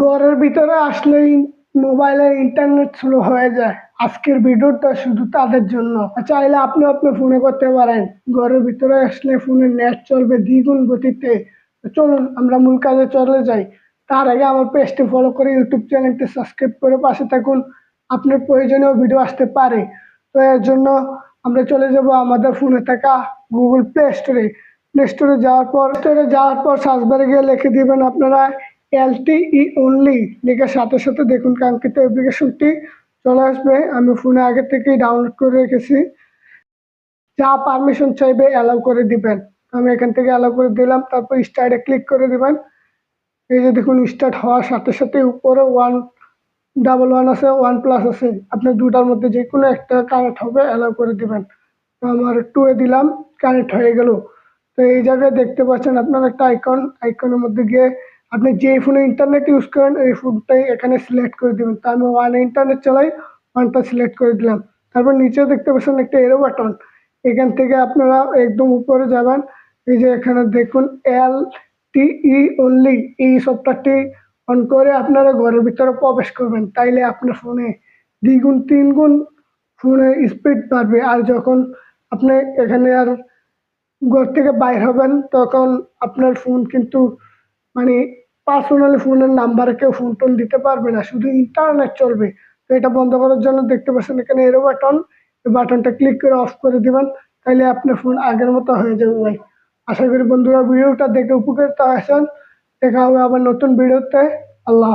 ঘরের ভিতরে আসলেই মোবাইলের ইন্টারনেট স্লো হয়ে যায়। আজকের ভিডিওটা শুধু তাদের জন্য। চাইলে আপনি আপনার ফোনে করতে পারেন। ঘরের ভিতরে আসলে ফোনের নেট চলবে দ্বিগুণ গতিতে। তো চলুন আমরা মূল কাজে চলে যাই। তার আগে আমার পেজটি ফলো করে ইউটিউব চ্যানেলটি সাবস্ক্রাইব করে পাশে থাকুন। আপনার প্রয়োজনীয় ভিডিও আসতে পারে। তো এর জন্য আমরা চলে যাব আমাদের ফোনে থাকা গুগল প্লে স্টোরে যাওয়ার পর সার্চ বারে গিয়ে লিখে দিবেন আপনারা LTE অনলি, লিখার সাথে সাথে দেখুন কাঙ্ক্ষিত অ্যাপ্লিকেশনটি চলে আসবে। আমি ফোনে আগে থেকেই ডাউনলোড করে রেখেছি। যা পারমিশন চাইবে অ্যালাউ করে দিবেন। আমি এখান থেকে অ্যালাউ করে দিলাম, তারপর স্টার্টে ক্লিক করে দিবেন। এই যে দেখুন স্টার্ট হওয়ার সাথে সাথে উপরে 111 আছে, 1+ আছে, আপনার দুটার মধ্যে যে কোনো একটা কানেক্ট হবে, অ্যালাউ করে দিবেন। তো আমার 2 এ দিলাম, কানেক্ট হয়ে গেল। তো এই জায়গায় দেখতে পাচ্ছেন আপনার একটা আইকনের মধ্যে গিয়ে আপনি যে ফোনে ইন্টারনেট ইউজ করেন এই ফোনটাই এখানে সিলেক্ট করে দেবেন। তো আমি 1 এ ইন্টারনেট চালাই, 1টা সিলেক্ট করে দিলাম। তারপর নিচেও দেখতে পাচ্ছেন একটা এরো বাটন, এখান থেকে আপনারা একদম উপরে যাবেন। এই যে এখানে দেখুন LTE অনলি, এই সফটওয়্যারটি অন করে আপনারা ঘরের ভিতরে প্রবেশ করবেন। তাইলে আপনার ফোনে দ্বিগুণ তিনগুণ ফোনের স্পিড বাড়বে। আর যখন আপনি এখানে আর ঘর থেকে বাইর হবেন তখন আপনার ফোন কিন্তু মানে পার্সোনালি ফোনের নাম্বারে কেউ ফোন টোন দিতে পারবে না, শুধু ইন্টারনেট চলবে। তো এটা বন্ধ করার জন্য দেখতে পাচ্ছেন এখানে এরো বাটন, এই বাটনটা ক্লিক করে অফ করে দিবেন। তাইলে আপনার ফোন আগের মতো হয়ে যাবে ভাই। আশা করি বন্ধুরা ভিডিওটা দেখে উপকৃত হয়েছেন। দেখা হবে আবার নতুন ভিডিওতে। আল্লাহ।